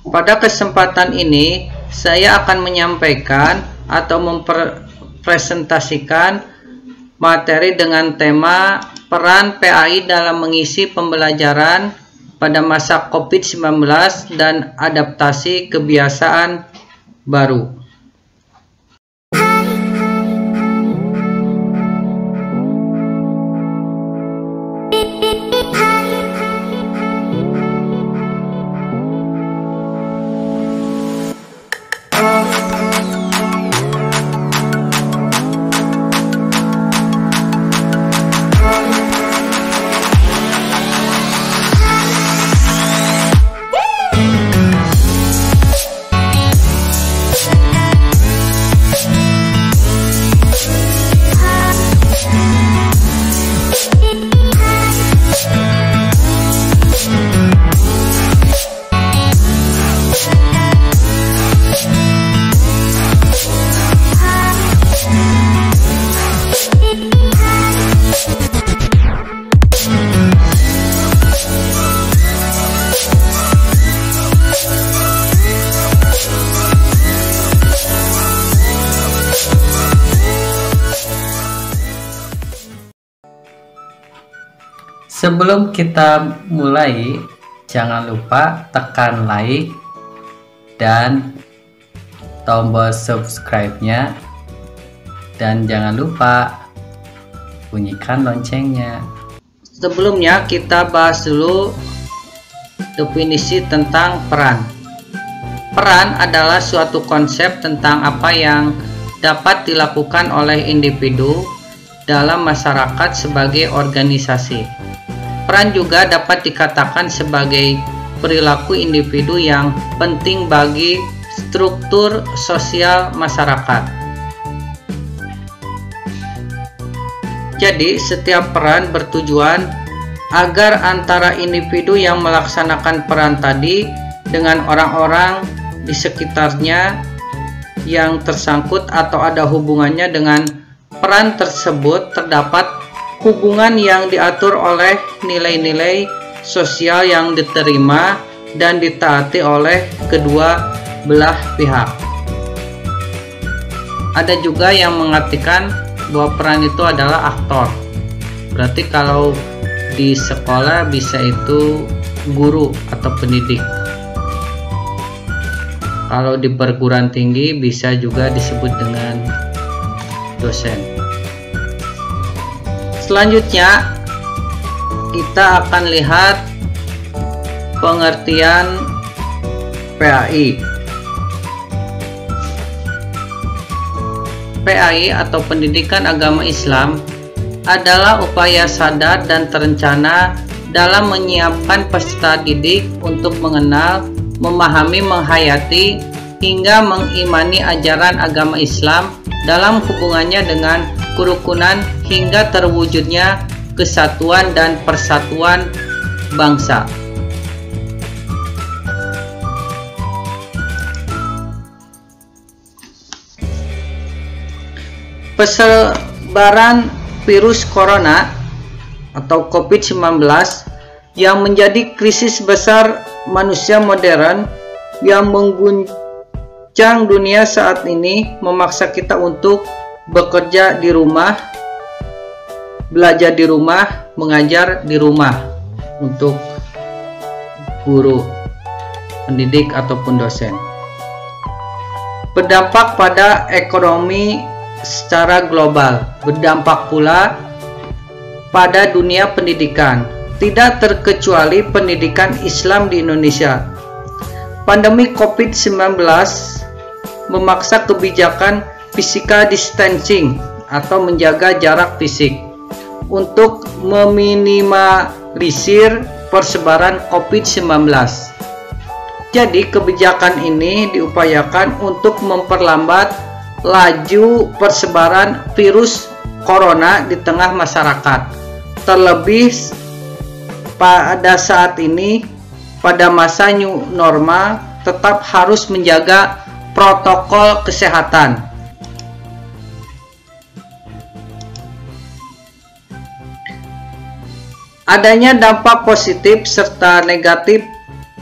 Pada kesempatan ini, saya akan menyampaikan atau mempresentasikan materi dengan tema peran PAI dalam mengisi pembelajaran pada masa COVID-19 dan adaptasi kebiasaan baru. Sebelum kita mulai, jangan lupa tekan like dan tombol subscribe-nya, dan jangan lupa bunyikan loncengnya. Sebelumnya kita bahas dulu definisi tentang peran. Peran adalah suatu konsep tentang apa yang dapat dilakukan oleh individu dalam masyarakat sebagai organisasi. Peran juga dapat dikatakan sebagai perilaku individu yang penting bagi struktur sosial masyarakat. Jadi, setiap peran bertujuan agar antara individu yang melaksanakan peran tadi dengan orang-orang di sekitarnya yang tersangkut atau ada hubungannya dengan peran tersebut terdapat hubungan yang diatur oleh nilai-nilai sosial yang diterima dan ditaati oleh kedua belah pihak. Ada juga yang mengartikan bahwa peran itu adalah aktor. Berarti kalau di sekolah bisa itu guru atau pendidik. Kalau di perguruan tinggi bisa juga disebut dengan dosen. Selanjutnya kita akan lihat pengertian PAI. PAI atau Pendidikan Agama Islam adalah upaya sadar dan terencana dalam menyiapkan peserta didik untuk mengenal, memahami, menghayati, hingga mengimani ajaran agama Islam dalam hubungannya dengan kerukunan hingga terwujudnya kesatuan dan persatuan bangsa. Persebaran virus corona atau COVID-19 yang menjadi krisis besar manusia modern yang mengguncang dunia saat ini memaksa kita untuk bekerja di rumah, belajar di rumah, mengajar di rumah untuk guru, pendidik ataupun dosen. Berdampak pada ekonomi secara global, berdampak pula pada dunia pendidikan, tidak terkecuali pendidikan Islam di Indonesia. Pandemi COVID-19 memaksa kebijakan physical distancing atau menjaga jarak fisik untuk meminimalisir persebaran COVID-19. Jadi kebijakan ini diupayakan untuk memperlambat laju persebaran virus corona di tengah masyarakat. Terlebih pada saat ini, pada masa new normal, tetap harus menjaga protokol kesehatan. Adanya dampak positif serta negatif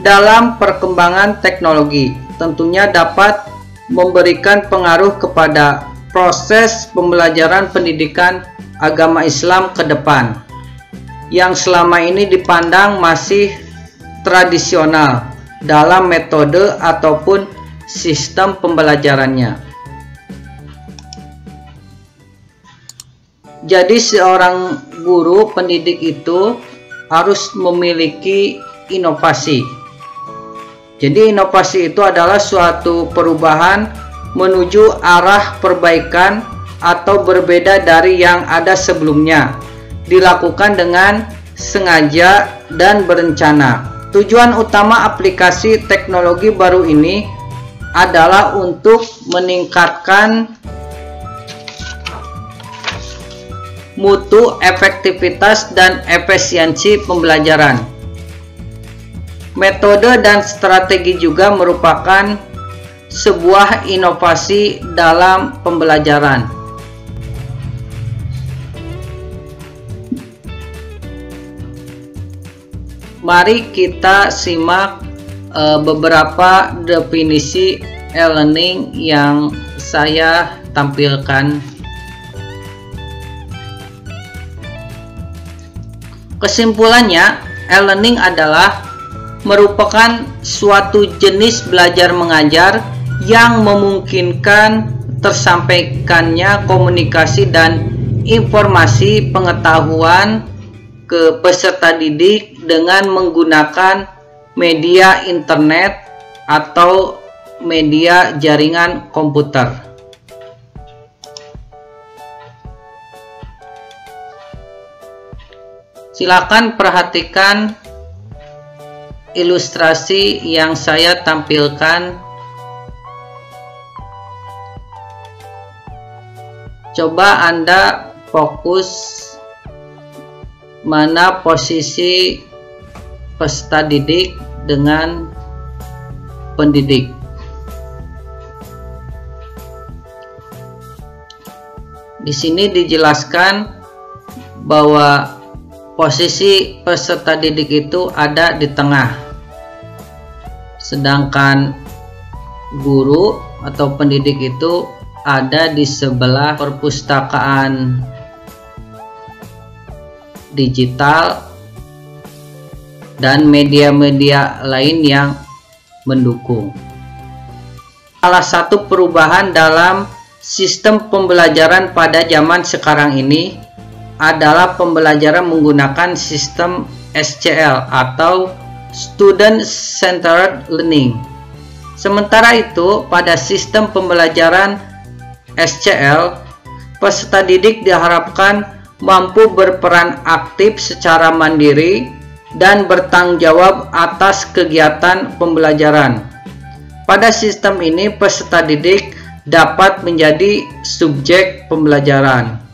dalam perkembangan teknologi tentunya dapat memberikan pengaruh kepada proses pembelajaran pendidikan agama Islam ke depan yang selama ini dipandang masih tradisional dalam metode ataupun sistem pembelajarannya. Jadi seorang guru pendidik itu harus memiliki inovasi. Jadi inovasi itu adalah suatu perubahan menuju arah perbaikan atau berbeda dari yang ada sebelumnya, dilakukan dengan sengaja dan berencana. Tujuan utama aplikasi teknologi baru ini adalah untuk meningkatkan mutu, efektivitas, dan efisiensi pembelajaran. Metode dan strategi juga merupakan sebuah inovasi dalam pembelajaran. Mari kita simak beberapa definisi e-learning yang saya tampilkan. Kesimpulannya, e-learning adalah merupakan suatu jenis belajar mengajar yang memungkinkan tersampaikannya komunikasi dan informasi pengetahuan ke peserta didik dengan menggunakan media internet atau media jaringan komputer. Silakan perhatikan ilustrasi yang saya tampilkan. Coba Anda fokus mana posisi peserta didik dengan pendidik. Di sini dijelaskan bahwa posisi peserta didik itu ada di tengah, sedangkan guru atau pendidik itu ada di sebelah perpustakaan digital dan media-media lain yang mendukung. Salah satu perubahan dalam sistem pembelajaran pada zaman sekarang ini adalah pembelajaran menggunakan sistem SCL atau Student Centered Learning. Sementara itu, pada sistem pembelajaran SCL, peserta didik diharapkan mampu berperan aktif secara mandiri dan bertanggung jawab atas kegiatan pembelajaran. Pada sistem ini, peserta didik dapat menjadi subjek pembelajaran.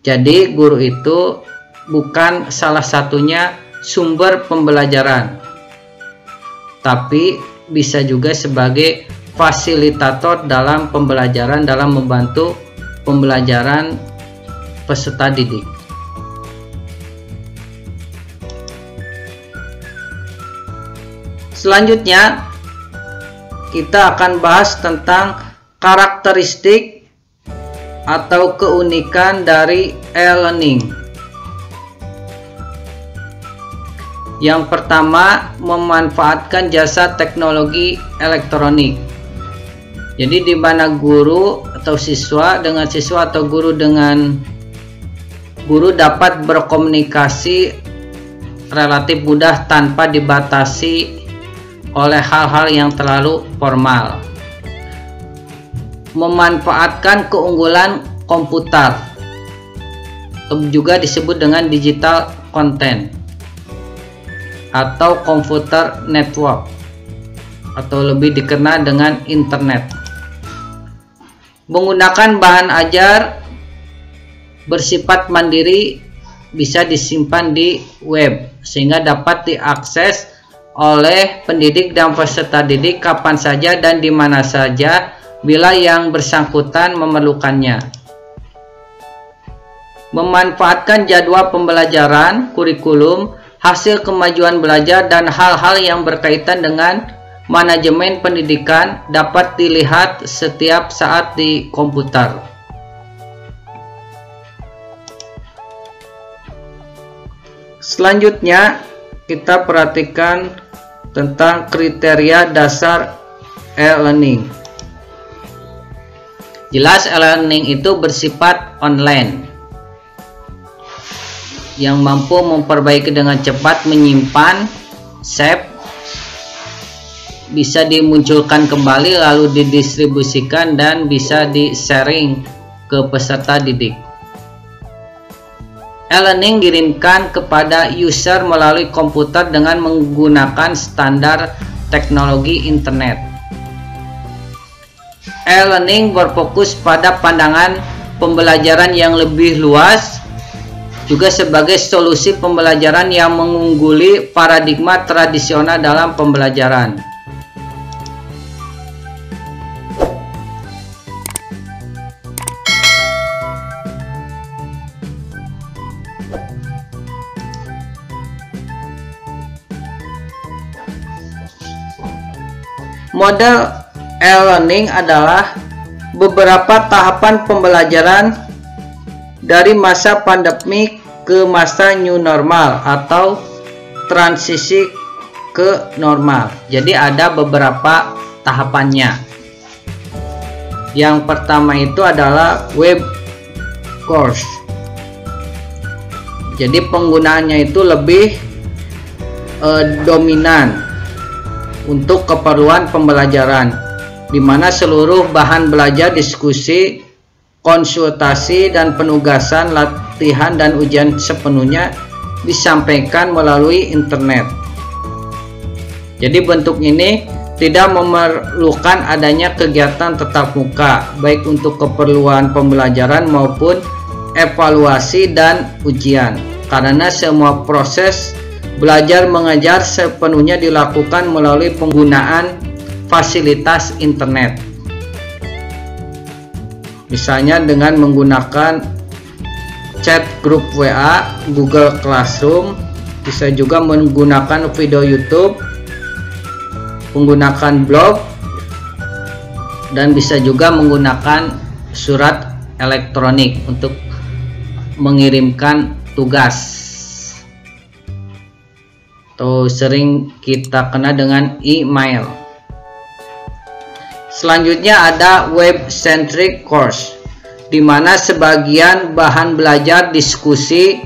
Jadi, guru itu bukan salah satunya sumber pembelajaran, tapi bisa juga sebagai fasilitator dalam pembelajaran, dalam membantu pembelajaran peserta didik. Selanjutnya, kita akan bahas tentang karakteristik atau keunikan dari e-learning. Yang pertama, memanfaatkan jasa teknologi elektronik. Jadi di mana guru atau siswa dengan siswa atau guru dengan guru dapat berkomunikasi relatif mudah tanpa dibatasi oleh hal-hal yang terlalu formal. Memanfaatkan keunggulan komputer, juga disebut dengan digital content atau computer network, atau lebih dikenal dengan internet. Menggunakan bahan ajar bersifat mandiri, bisa disimpan di web sehingga dapat diakses oleh pendidik dan peserta didik kapan saja dan di mana saja bila yang bersangkutan memerlukannya. Memanfaatkan jadwal pembelajaran kurikulum hasil kemajuan belajar, dan hal-hal yang berkaitan dengan manajemen pendidikan dapat dilihat setiap saat di komputer. Selanjutnya, kita perhatikan tentang kriteria dasar e-learning. Jelas, e-learning itu bersifat online yang mampu memperbaiki dengan cepat, menyimpan, save, bisa dimunculkan kembali lalu didistribusikan, dan bisa di-sharing ke peserta didik. E-learning dikirimkan kepada user melalui komputer dengan menggunakan standar teknologi internet. E-learning berfokus pada pandangan pembelajaran yang lebih luas, juga sebagai solusi pembelajaran yang mengungguli paradigma tradisional dalam pembelajaran. Model e-learning adalah beberapa tahapan pembelajaran dari masa pandemik ke masa new normal atau transisi ke normal. Jadi ada beberapa tahapannya. Yang pertama itu adalah web course. Jadi penggunaannya itu lebih dominan untuk keperluan pembelajaran, di mana seluruh bahan belajar, diskusi, konsultasi, dan penugasan, latihan, dan ujian sepenuhnya disampaikan melalui internet. Jadi bentuk ini tidak memerlukan adanya kegiatan tatap muka, baik untuk keperluan pembelajaran maupun evaluasi dan ujian, karena semua proses belajar mengajar sepenuhnya dilakukan melalui penggunaan fasilitas internet. Misalnya dengan menggunakan chat grup WA, Google Classroom, bisa juga menggunakan video YouTube, menggunakan blog, dan bisa juga menggunakan surat elektronik untuk mengirimkan tugas, atau sering kita kenal dengan email. Selanjutnya ada web-centric course, di mana sebagian bahan belajar, diskusi,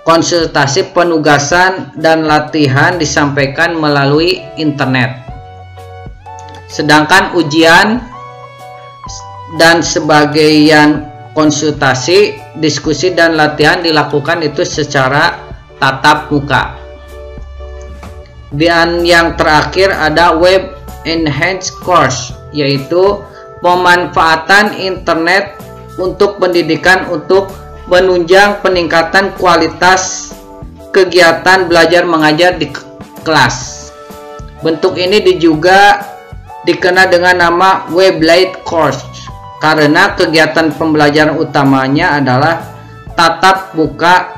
konsultasi, penugasan, dan latihan disampaikan melalui internet. Sedangkan ujian dan sebagian konsultasi, diskusi, dan latihan dilakukan itu secara tatap muka. Dan yang terakhir ada web enhanced course, yaitu pemanfaatan internet untuk pendidikan untuk menunjang peningkatan kualitas kegiatan belajar mengajar di kelas. Bentuk ini juga dikenal dengan nama web-led course, karena kegiatan pembelajaran utamanya adalah tatap muka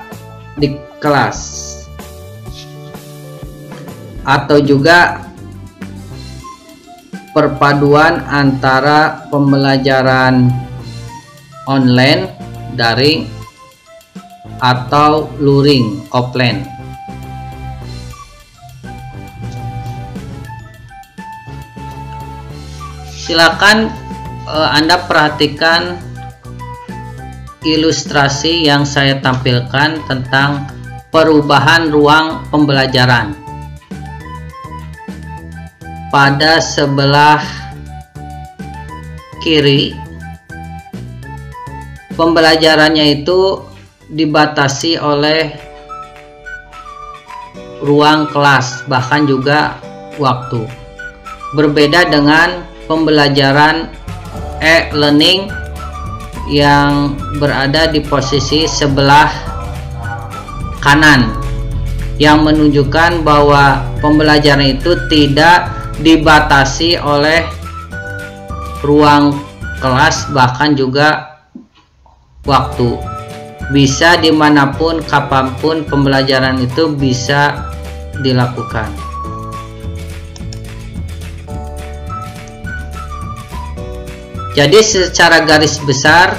di kelas, atau juga perpaduan antara pembelajaran online, daring, atau luring, offline. Silakan Anda perhatikan ilustrasi yang saya tampilkan tentang perubahan ruang pembelajaran. Pada sebelah kiri, pembelajarannya itu dibatasi oleh ruang kelas, bahkan juga waktu. Berbeda dengan pembelajaran e-learning yang berada di posisi sebelah kanan, yang menunjukkan bahwa pembelajaran itu tidak dibatasi oleh ruang kelas, bahkan juga waktu. bisa dimanapun, kapanpun pembelajaran itu bisa dilakukan. Jadi secara garis besar,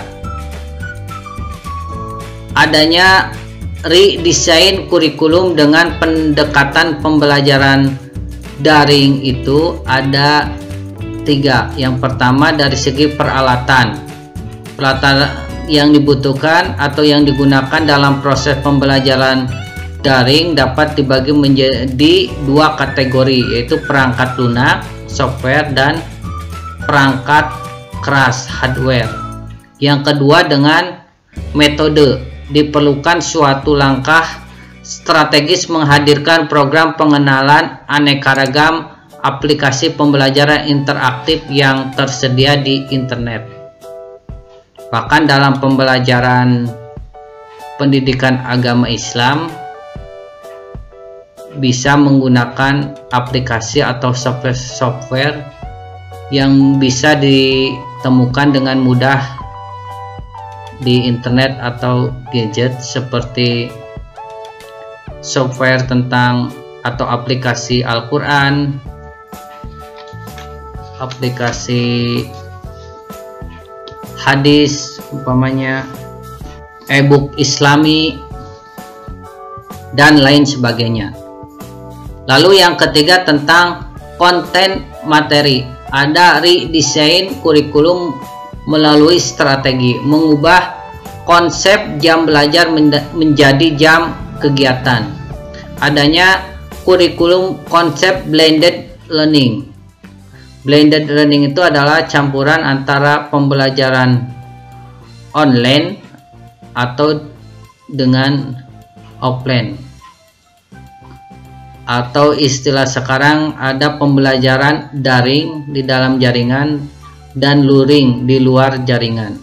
adanya redesign kurikulum dengan pendekatan pembelajaran daring itu ada 3. Yang pertama, dari segi peralatan yang dibutuhkan atau yang digunakan dalam proses pembelajaran daring dapat dibagi menjadi 2 kategori, yaitu perangkat lunak software dan perangkat keras hardware. Yang kedua, dengan metode, diperlukan suatu langkah strategis menghadirkan program pengenalan aneka ragam aplikasi pembelajaran interaktif yang tersedia di internet. Bahkan dalam pembelajaran pendidikan agama Islam bisa menggunakan aplikasi atau software yang bisa ditemukan dengan mudah di internet atau gadget, seperti software tentang atau aplikasi Al-Quran, aplikasi hadis, umpamanya e-book Islami dan lain sebagainya. Lalu yang ketiga, tentang konten materi, ada redesign kurikulum melalui strategi mengubah konsep jam belajar menjadi jam kegiatan. Adanya kurikulum konsep blended learning. Blended learning itu adalah campuran antara pembelajaran online atau dengan offline, atau istilah sekarang ada pembelajaran daring di dalam jaringan dan luring di luar jaringan.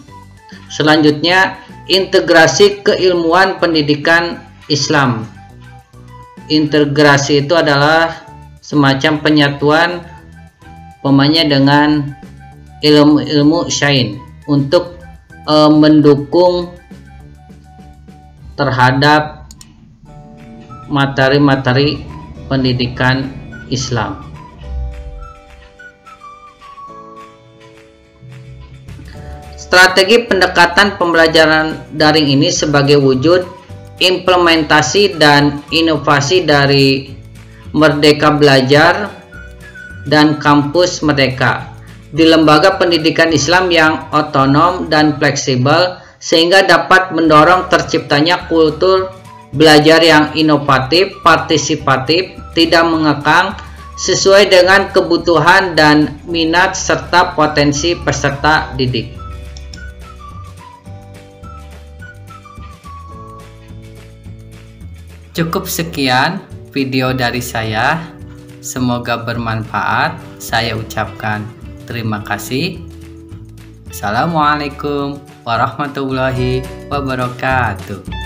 Selanjutnya, integrasi keilmuan pendidikan Islam. Integrasi itu adalah semacam penyatuan pemainnya dengan ilmu-ilmu syai'in untuk mendukung terhadap materi-materi pendidikan Islam. Strategi pendekatan pembelajaran daring ini sebagai wujud implementasi dan inovasi dari Merdeka Belajar dan Kampus Merdeka di lembaga pendidikan Islam yang otonom dan fleksibel, sehingga dapat mendorong terciptanya kultur belajar yang inovatif, partisipatif, tidak mengekang, sesuai dengan kebutuhan dan minat serta potensi peserta didik. Cukup sekian video dari saya, semoga bermanfaat. Saya ucapkan terima kasih. Assalamualaikum warahmatullahi wabarakatuh.